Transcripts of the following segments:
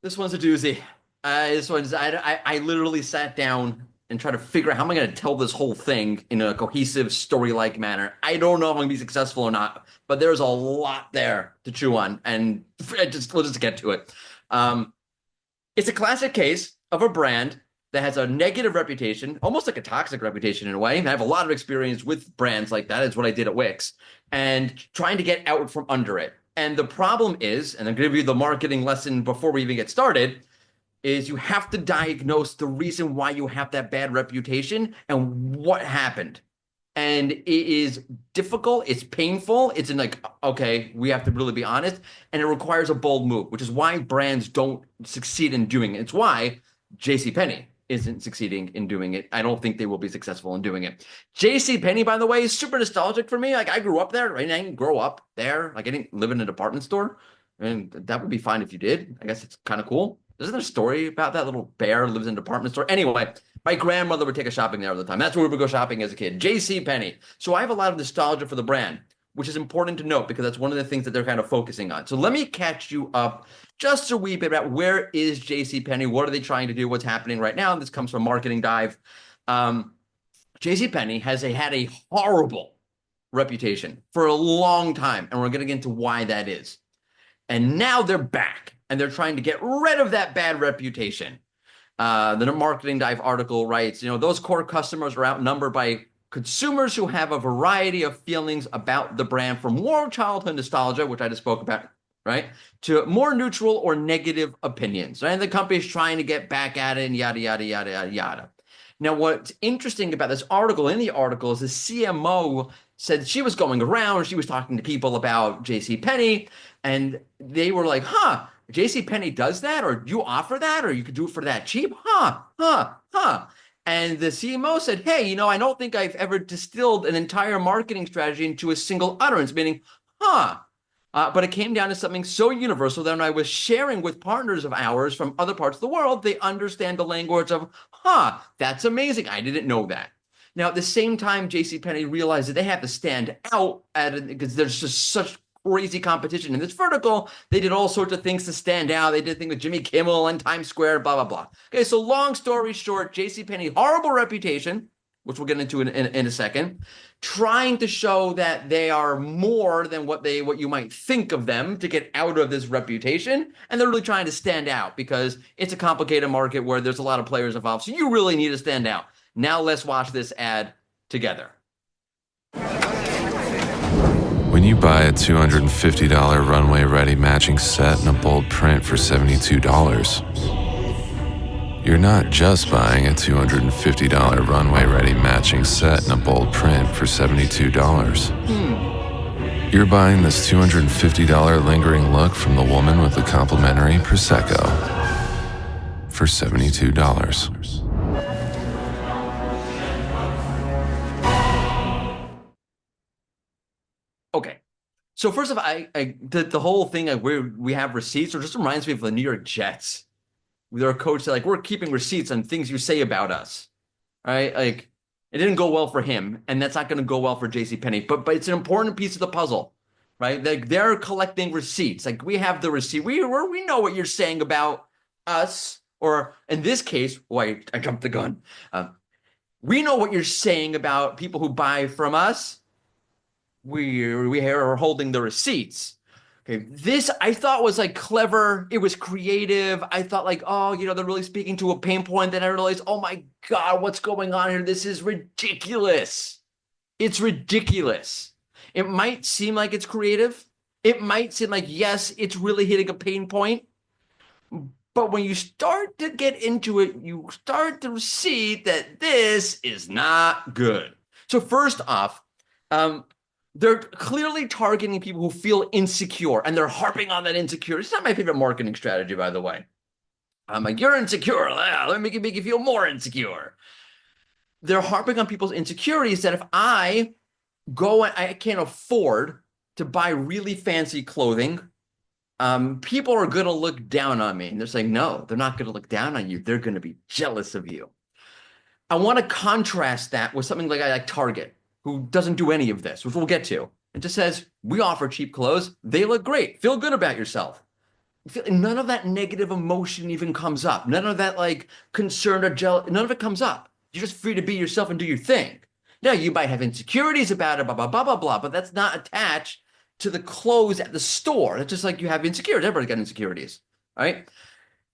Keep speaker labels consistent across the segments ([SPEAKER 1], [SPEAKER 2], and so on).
[SPEAKER 1] This one's a doozy. I literally sat down and tried to figure out how am I going to tell this whole thing in a cohesive story-like manner. I don't know if I'm going to be successful or not, but there's a lot there to chew on, and we'll just get to it. Um, it's a classic case of a brand that has a negative reputation, almost like a toxic reputation in a way. And I have a lot of experience with brands like that. It's what I did at Wix, and trying to get out from under it. And the problem is, and I'm going to give you the marketing lesson before we even get started, is you have to diagnose the reason why you have that bad reputation and what happened. And it is difficult, it's painful, it's in like, okay, we have to really be honest, and it requires a bold move, which is why brands don't succeed in doing it. It's why JCPenney isn't succeeding in doing it. I don't think they will be successful in doing it. JCPenney, by the way, is super nostalgic for me. Like, I grew up there, right? I didn't grow up there. Like, I didn't live in a department store. And that would be fine if you did. I guess it's kind of cool. Isn't there a story about that little bear lives in a department store? Anyway, my grandmother would take us shopping there all the time. That's where we would go shopping as a kid. JCPenney. So I have a lot of nostalgia for the brand, which is important to note because that's one of the things that they're kind of focusing on. So let me catch you up just a wee bit about where is JCPenney? What are they trying to do? What's happening right now? And this comes from Marketing Dive. JCPenney has had a horrible reputation for a long time, and we're going to get into why that is. And now they're back, and they're trying to get rid of that bad reputation. The Marketing Dive article writes, those core customers are outnumbered by consumers who have a variety of feelings about the brand, from warm childhood nostalgia, which I just spoke about, right, to more neutral or negative opinions. Right? And the company's trying to get back at it and yada, yada, yada, yada, yada. Now, what's interesting about this article, in the article, is the CMO said she was going around, she was talking to people about JCPenney, and they were like, JCPenney does that, or you offer that, or you could do it for that cheap? And the CMO said, hey, I don't think I've ever distilled an entire marketing strategy into a single utterance, meaning, but it came down to something so universal that when I was sharing with partners of ours from other parts of the world, they understand the language of, that's amazing. I didn't know that. Now, at the same time, JCPenney realized that they had to stand out because there's just such crazy competition in this vertical. They did all sorts of things to stand out. They did things with Jimmy Kimmel and Times Square, blah, blah, blah. Okay, so long story short, JCPenney, horrible reputation, which we'll get into in a second, trying to show that they are more than what you might think of them to get out of this reputation. And they're really trying to stand out because it's a complicated market where there's a lot of players involved. So you really need to stand out. Now let's watch this ad together.
[SPEAKER 2] When you buy a $250 runway ready matching set and a bold print for $72, you're not just buying a $250 runway ready matching set and a bold print for $72. You're buying this $250 lingering look from the woman with the complimentary Prosecco for $72.
[SPEAKER 1] Okay. So first of all, the whole thing where we have receipts, or just reminds me of the New York Jets. Their coach said, like, we're keeping receipts on things you say about us. Right? Like, it didn't go well for him, and that's not going to go well for JCPenney. But it's an important piece of the puzzle, right? Like, they're collecting receipts. Like, we have the receipt. We know what you're saying about us, or in this case, I jumped the gun. We know what you're saying about people who buy from us. We are holding the receipts. Okay, this I thought was like clever. It was creative. I thought like, they're really speaking to a pain point. Then I realized, oh my God, what's going on here? This is ridiculous. It's ridiculous. It might seem like it's creative. It might seem like, yes, it's really hitting a pain point. But when you start to get into it, you start to see that this is not good. So first off, they're clearly targeting people who feel insecure, and they're harping on that insecurity. It's not my favorite marketing strategy, by the way. I'm like, you're insecure. Let me make you feel more insecure. They're harping on people's insecurities that if I go and I can't afford to buy really fancy clothing, people are going to look down on me. And they're saying, no, they're not going to look down on you. They're going to be jealous of you. I want to contrast that with something like Target, who doesn't do any of this, which we'll get to. It just says, we offer cheap clothes. They look great. Feel good about yourself. None of that negative emotion even comes up. None of that like concern or jealous, none of it comes up. You're just free to be yourself and do your thing. Now, you might have insecurities about it, blah, blah, blah, blah, blah, but that's not attached to the clothes at the store. That's just like you have insecurities. Everybody's got insecurities, right?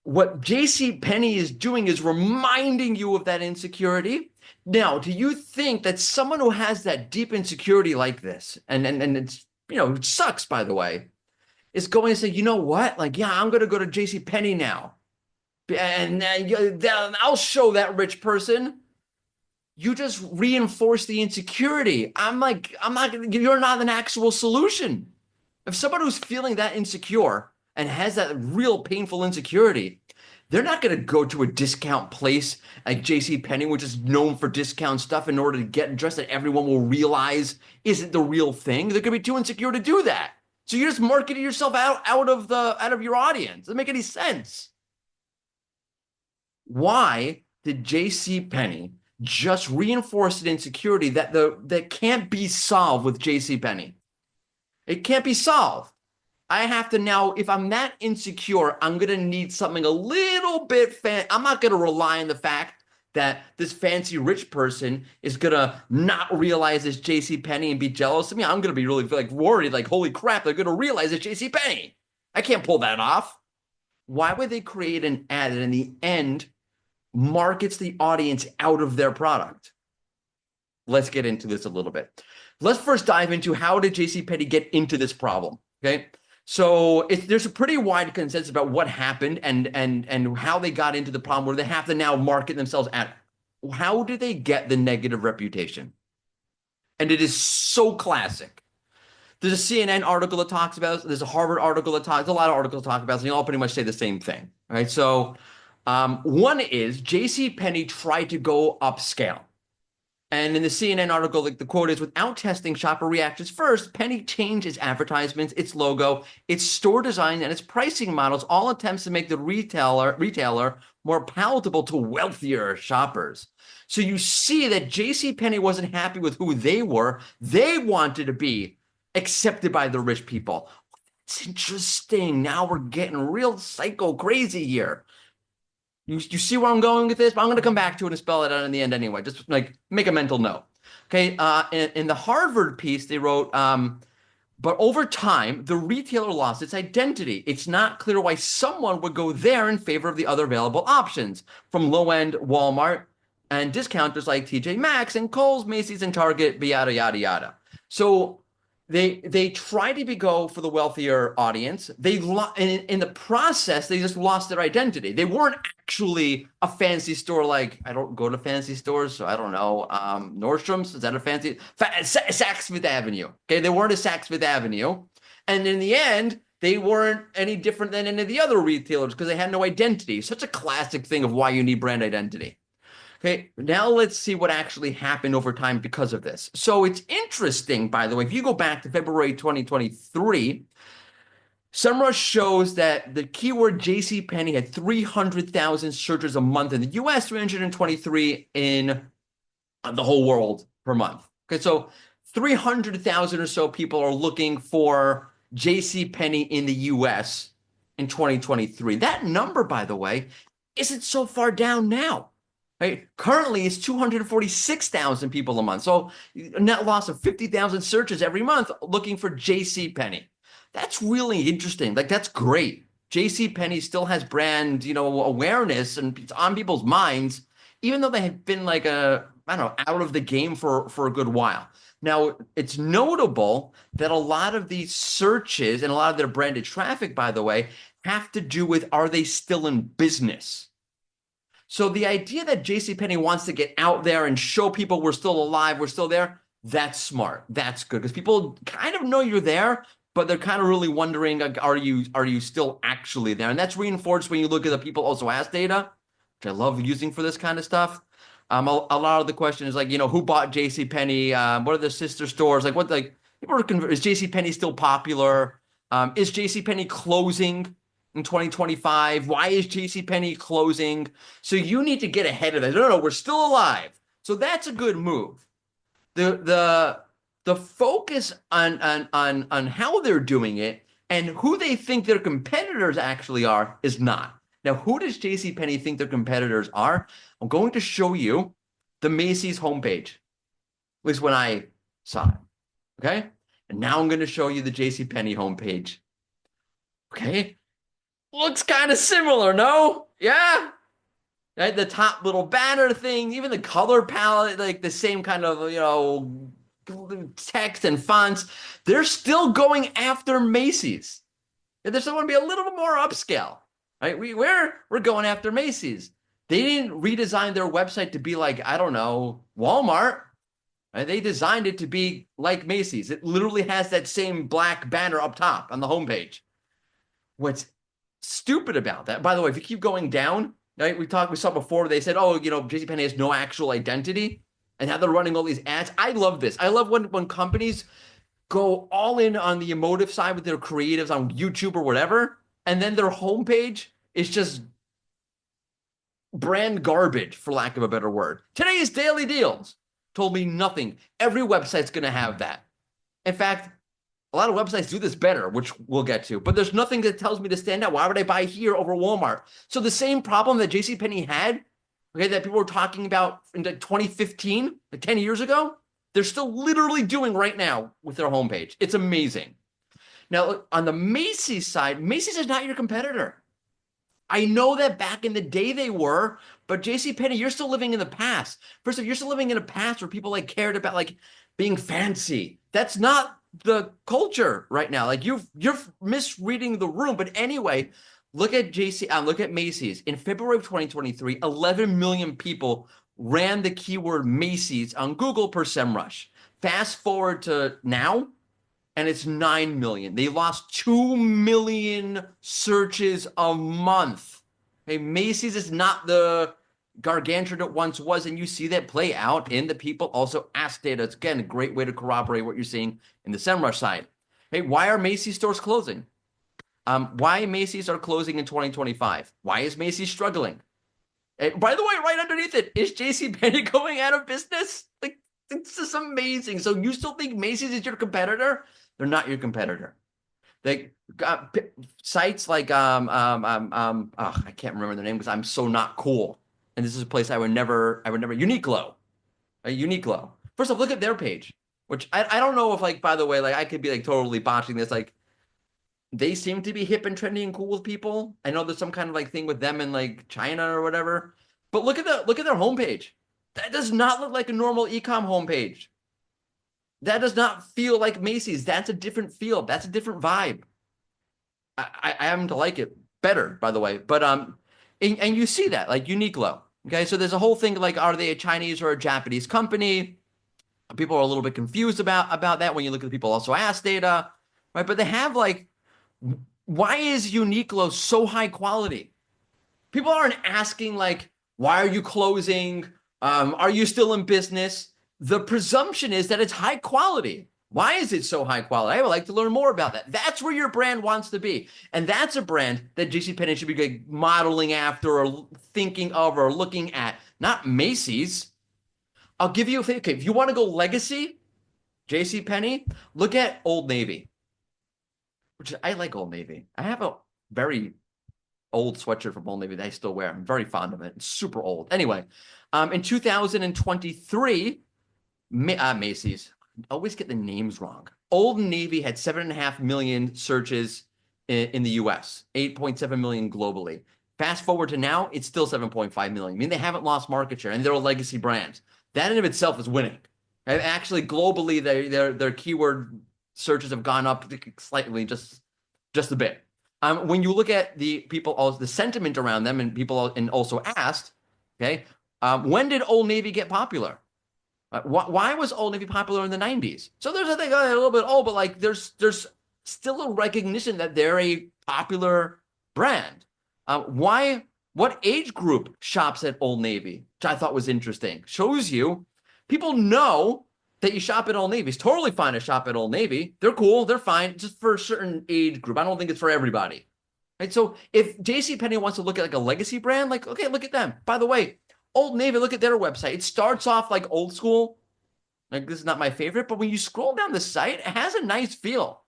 [SPEAKER 1] What JCPenney is doing is reminding you of that insecurity. Now, do you think that someone who has that deep insecurity like this, and it's, it sucks, by the way, is going to say, you know what? Like, yeah, I'm going to go to JCPenney now. And I'll show that rich person. You just reinforce the insecurity. I'm like, you're not an actual solution. If someone who's feeling that insecure and has that real painful insecurity, they're not going to go to a discount place like JCPenney, which is known for discount stuff, in order to get dressed that everyone will realize isn't the real thing. They're going to be too insecure to do that. So you're just marketing yourself out of your audience. Doesn't make any sense. Why did JCPenney just reinforce an insecurity that can't be solved with JCPenney? It can't be solved. I have to now, if I'm that insecure, I'm going to need something a little bit I'm not going to rely on the fact that this fancy rich person is going to not realize it's JCPenney and be jealous of me. I'm going to be really like worried, like, holy crap, they're going to realize it's JCPenney. I can't pull that off. Why would they create an ad that in the end markets the audience out of their product? Let's get into this a little bit. Let's first dive into how did JCPenney get into this problem, okay? So there's a pretty wide consensus about what happened and how they got into the problem where they have to now market themselves at. How did they get the negative reputation? And it is so classic. There's a CNN article that talks about it. There's a Harvard article that talks. There's a lot of articles that talk about it. And they all pretty much say the same thing, right? So one is JCPenney tried to go upscale. And in the CNN article, like the quote is, without testing shopper reactions first, Penny changed its advertisements, its logo, its store design, and its pricing models, all attempts to make the retailer more palatable to wealthier shoppers. So you see that JCPenney wasn't happy with who they were. They wanted to be accepted by the rich people. It's interesting. Now we're getting real psycho crazy here. You see where I'm going with this? But I'm going to come back to it and spell it out in the end anyway. Just like make a mental note. Okay. In the Harvard piece, they wrote, but over time, the retailer lost its identity. It's not clear why someone would go there in favor of the other available options, from low-end Walmart and discounters like TJ Maxx and Kohl's, Macy's, and Target, yada, yada, yada. So they tried to go for the wealthier audience. In the process, they just lost their identity. They weren't actually a fancy store. Like, I don't go to fancy stores, so I don't know. Nordstrom's, is that a fancy? Saks Fifth Avenue. Okay, they weren't a Saks Fifth Avenue. And in the end, they weren't any different than any of the other retailers because they had no identity. Such a classic thing of why you need brand identity. Okay, now let's see what actually happened over time because of this. So it's interesting, by the way, if you go back to February 2023, SEMrush shows that the keyword JCPenney had 300,000 searches a month in the US, 323 in the whole world per month. Okay, so 300,000 or so people are looking for JCPenney in the US in 2023. That number, by the way, isn't so far down now. Right? Currently, it's 246,000 people a month. So a net loss of 50,000 searches every month looking for JCPenney. That's really interesting. Like, that's great. JCPenney still has brand, awareness and it's on people's minds, even though they have been like out of the game for a good while. Now, it's notable that a lot of these searches and a lot of their branded traffic, by the way, have to do with, are they still in business? So the idea that JCPenney wants to get out there and show people we're still alive, we're still there, that's smart. That's good because people kind of know you're there, but they're kind of really wondering, are you still actually there? And that's reinforced when you look at the people also ask data, which I love using for this kind of stuff. A lot of the question is like, who bought JCPenney? What are the sister stores? Like people are is JCPenney still popular? Is JCPenney closing in 2025? Why is JCPenney closing? So you need to get ahead of that. No, we're still alive. So that's a good move. The focus on how they're doing it And who they think their competitors actually are is not. Now, who does JCPenney think their competitors are? I'm going to show you the Macy's homepage, at least when I saw it. Okay. And now I'm going to show you the JCPenney homepage. Okay. Looks kind of similar, no? Yeah. Right? The top little banner thing, even the color palette, like the same kind of, text and fonts. They're still going after Macy's. And there's someone to be a little bit more upscale, right? We're going after Macy's. They didn't redesign their website to be like, I don't know, Walmart. Right? They designed it to be like Macy's. It literally has that same black banner up top on the homepage. What's stupid about that, by the way, if you keep going down, right? We saw before, they said, oh, JCPenney has no actual identity, and now they're running all these ads. I love this. I love when companies go all in on the emotive side with their creatives on YouTube or whatever, and then their homepage is just brand garbage, for lack of a better word. Today's daily deals told me nothing. Every website's going to have that. In fact, a lot of websites do this better, which we'll get to, but there's nothing that tells me to stand out. Why would I buy here over Walmart? So the same problem that JCPenney had, okay, that people were talking about in 2015, like 10 years ago, they're still literally doing right now with their homepage. It's amazing. Now, on the Macy's side, Macy's is not your competitor. I know that back in the day they were, but JCPenney, you're still living in the past. First of all, you're still living in a past where people cared about being fancy. That's not the culture right now. You're misreading the room. But anyway, look at Macy's. In February of 2023, 11 million people ran the keyword Macy's on Google per SEMrush. Fast forward to now, and it's 9 million. They lost 2 million searches a month. Okay, Macy's is not the gargantuan it once was, and you see that play out in the people also ask data. It's, again, a great way to corroborate what you're seeing in the SEMrush side. Hey, why are Macy's stores closing? Why Macy's are closing in 2025? Why is Macy's struggling? By the way, right underneath it, is JCPenney going out of business? It's just amazing. So you still think Macy's is your competitor? They're not your competitor. Sites like I can't remember the name because I'm so not cool. And this is a place I would never Uniqlo. Uniqlo. First off, look at their page, which I don't know if by the way, I could be totally botching this. They seem to be hip and trendy and cool with people. I know there's some kind of thing with them in China or whatever. But look at their homepage. That does not look like a normal e-com homepage. That does not feel like Macy's. That's a different feel. That's a different vibe. I happen to like it better, by the way. But and you see that Uniqlo. Okay, so there's a whole thing are they a Chinese or a Japanese company? People are a little bit confused about that when you look at the people also ask data, right? But they have why is Uniqlo so high quality? People aren't asking why are you closing? Are you still in business? The presumption is that it's high quality. Why is it so high quality? I would like to learn more about that. That's where your brand wants to be. And that's a brand that JCPenney should be modeling after or thinking of or looking at, not Macy's. I'll give you okay, if you want to go legacy, JCPenney, look at Old Navy. Which I like Old Navy. I have a very old sweatshirt from Old Navy that I still wear. I'm very fond of it. It's super old. Anyway, in 2023, Macy's, I always get the names wrong. Old Navy had 7.5 million searches in the US, 8.7 million globally. Fast forward to now, it's still 7.5 million. I mean, they haven't lost market share, and they're a legacy brand. That in of itself is winning. And actually, globally, their keyword searches have gone up slightly, just a bit. When you look at the people, the sentiment around them, and people and also asked, okay, when did Old Navy get popular? Why was Old Navy popular in the 90s? So there's a thing a little bit old, but there's still a recognition that they're a popular brand. What age group shops at Old Navy, which I thought was interesting. Shows you people know that you shop at Old Navy. It's totally fine to shop at Old Navy. They're cool. They're fine just for a certain age group. I don't think it's for everybody. Right? So if JCPenney wants to look at a legacy brand, okay, look at them. By the way, Old Navy, look at their website. It starts off old school. This is not my favorite, but when you scroll down the site, it has a nice feel.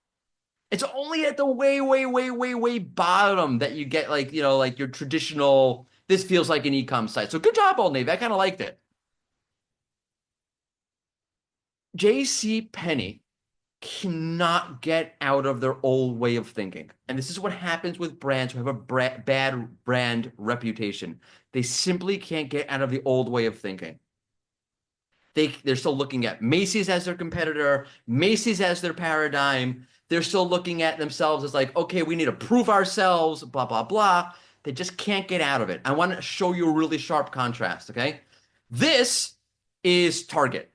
[SPEAKER 1] It's only at the way, way, way, way, way bottom that you get like, like your traditional, this feels like an e-com site. So good job, Old Navy. I kind of liked it. JC Penney cannot get out of their old way of thinking. And this is what happens with brands who have a bad brand reputation. They simply can't get out of the old way of thinking. They're still looking at Macy's as their competitor, Macy's as their paradigm. They're still looking at themselves as like, okay, we need to prove ourselves, blah, blah, blah. They just can't get out of it. I want to show you a really sharp contrast, okay? This is Target.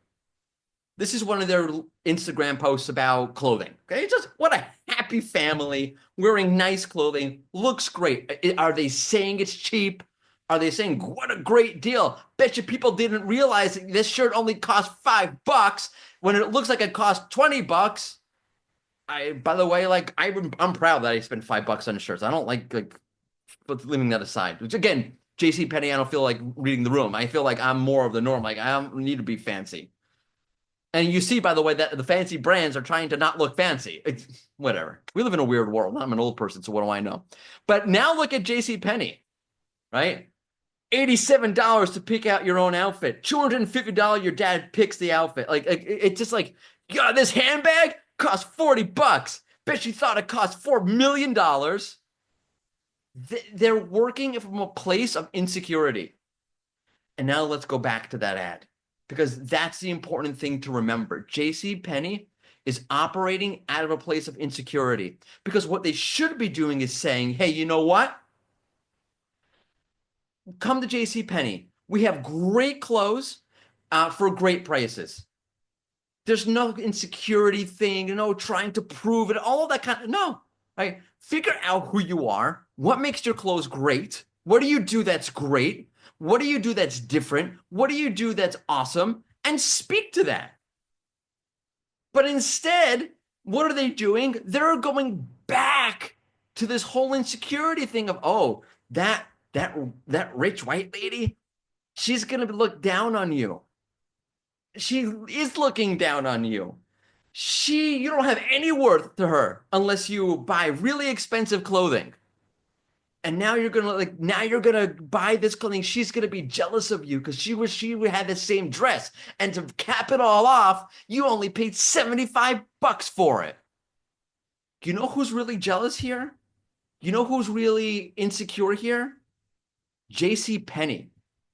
[SPEAKER 1] This is one of their Instagram posts about clothing. Okay, it's just what a happy family wearing nice clothing. Looks great. Are they saying it's cheap? Are they saying what a great deal? Bet you people didn't realize that this shirt only cost $5 when it looks like it cost $20. By the way, like I'm proud that I spent $5 on shirts. I don't like leaving that aside. Which again, JCPenney, I don't feel like reading the room. I feel like I'm more of the norm. Like I don't need to be fancy. And you see, by the way, that the fancy brands are trying to not look fancy. Whatever. We live in a weird world. I'm an old person, so what do I know? But now look at JCPenney, right? $87 to pick out your own outfit. $250, your dad picks the outfit. Like it's just like, yeah, this handbag cost $40. Bet you thought it cost $4 million. They're working from a place of insecurity. And now let's go back to that ad, because that's the important thing to remember. JCPenney is operating out of a place of insecurity, because what they should be doing is saying, hey, you know what? Come to JCPenney. We have great clothes for great prices. There's no insecurity thing, trying to prove it, all of that kind of, no, right? Figure out who you are. What makes your clothes great? What do you do that's great? What do you do that's different? What do you do that's awesome? And speak to that. But instead, what are they doing? They're going back to this whole insecurity thing of, oh, that rich white lady, she's going to look down on you. She is looking down on you. You don't have any worth to her unless you buy really expensive clothing. And now you're gonna buy this clothing. She's gonna be jealous of you because she had the same dress. And to cap it all off, you only paid $75 for it. You know who's really jealous here? You know who's really insecure here? JCPenney.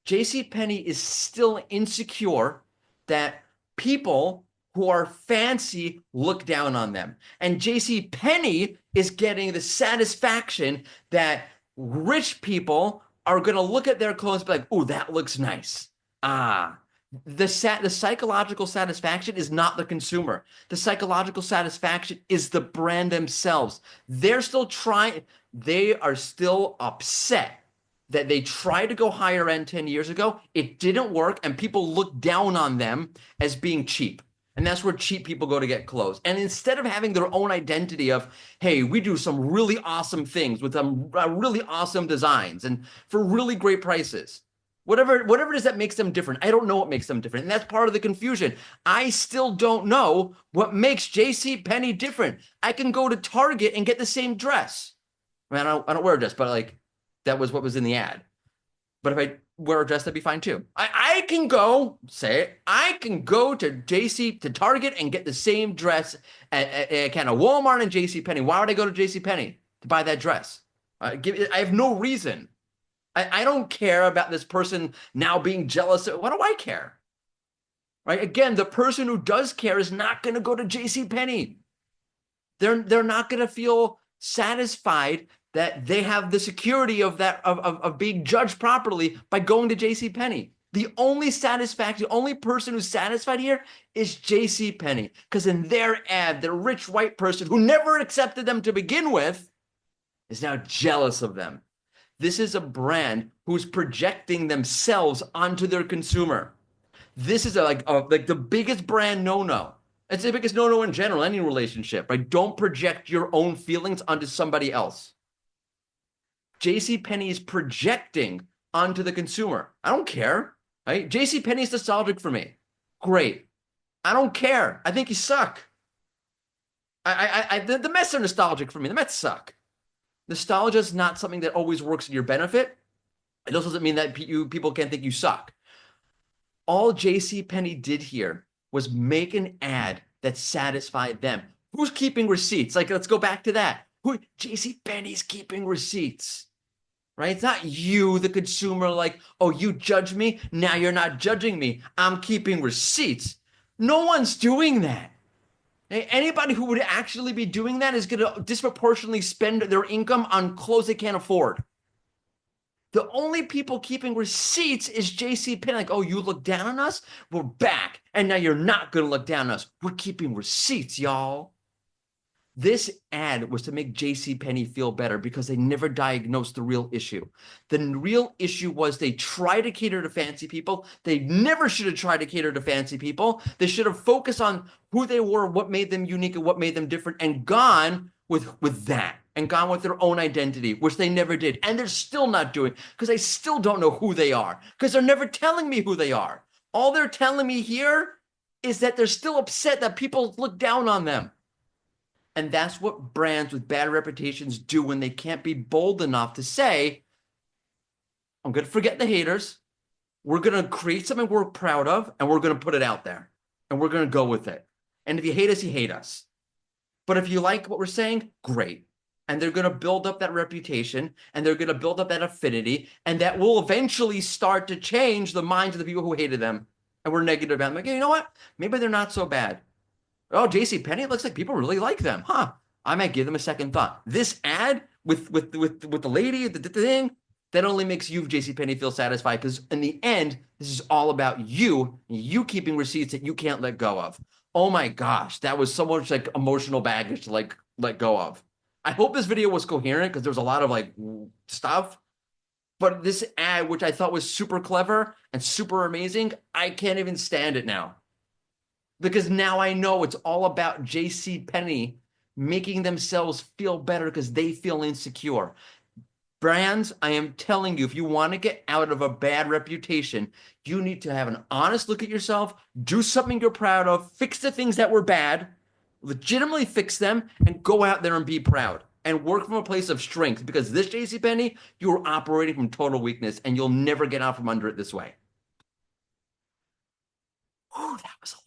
[SPEAKER 1] JCPenney is still insecure that people who are fancy look down on them. And JCPenney is getting the satisfaction that rich people are going to look at their clothes and be like, oh, that looks nice. The psychological satisfaction is not the consumer. The psychological satisfaction is the brand themselves. They are still upset that they tried to go higher end 10 years ago. It didn't work, and people look down on them as being cheap. And that's where cheap people go to get clothes. And instead of having their own identity of, hey, we do some really awesome things with some really awesome designs and for really great prices, whatever it is that makes them different. I don't know what makes them different. And that's part of the confusion. I still don't know what makes JCPenney different. I can go to Target and get the same dress. I mean, I don't wear a dress, but like that was what was in the ad. But if I wear a dress, that'd be fine too. I can go to Target and get the same dress at kind of Walmart and JCPenney. Why would I go to JCPenney to buy that dress? I have no reason. I don't care about this person now being jealous. What do I care? Right? Again, the person who does care is not going to go to JCPenney. They're not going to feel satisfied that they have the security of being judged properly by going to JCPenney. The only person who's satisfied here is JCPenney, because in their ad, the rich white person who never accepted them to begin with is now jealous of them. This is a brand who's projecting themselves onto their consumer. This is like the biggest brand no-no. It's the biggest no-no in general, any relationship, right? Don't project your own feelings onto somebody else. JCPenney is projecting onto the consumer. I don't care, right? JCPenney is nostalgic for me. Great. I don't care. I think you suck. The Mets are nostalgic for me. The Mets suck. Nostalgia is not something that always works in your benefit. It also doesn't mean that people can't think you suck. All JCPenney did here was make an ad that satisfied them. Who's keeping receipts? Like, let's go back to that. Who JCPenney's keeping receipts, right? It's not you, the consumer, like, oh, you judge me. Now you're not judging me. I'm keeping receipts. No one's doing that. Anybody who would actually be doing that is going to disproportionately spend their income on clothes they can't afford. The only people keeping receipts is JCPenney. Like, oh, you look down on us? We're back. And now you're not going to look down on us. We're keeping receipts, y'all. This ad was to make JCPenney feel better because they never diagnosed the real issue. The real issue was they tried to cater to fancy people. They never should have tried to cater to fancy people. They should have focused on who they were, what made them unique, and what made them different, and gone with that, and gone with their own identity, which they never did. And they're still not doing, because I still don't know who they are, because they're never telling me who they are. All they're telling me here is that they're still upset that people look down on them. And that's what brands with bad reputations do when they can't be bold enough to say, I'm going to forget the haters. We're going to create something we're proud of, and we're going to put it out there. And we're going to go with it. And if you hate us, you hate us. But if you like what we're saying, great. And they're going to build up that reputation, and they're going to build up that affinity, and that will eventually start to change the minds of the people who hated them and were negative about them. Like, hey, you know what? Maybe they're not so bad. Oh, JCPenney, it looks like people really like them. Huh. I might give them a second thought. This ad with the lady, the thing, that only makes you, JCPenney, feel satisfied, because in the end, this is all about you keeping receipts that you can't let go of. Oh my gosh, that was so much like emotional baggage to like let go of. I hope this video was coherent because there was a lot of like stuff. But this ad, which I thought was super clever and super amazing, I can't even stand it now. Because now I know it's all about JCPenney making themselves feel better because they feel insecure. Brands, I am telling you, if you want to get out of a bad reputation, you need to have an honest look at yourself, do something you're proud of, fix the things that were bad, legitimately fix them, and go out there and be proud. And work from a place of strength, because this JCPenney, you are operating from total weakness, and you'll never get out from under it this way. Ooh, that was a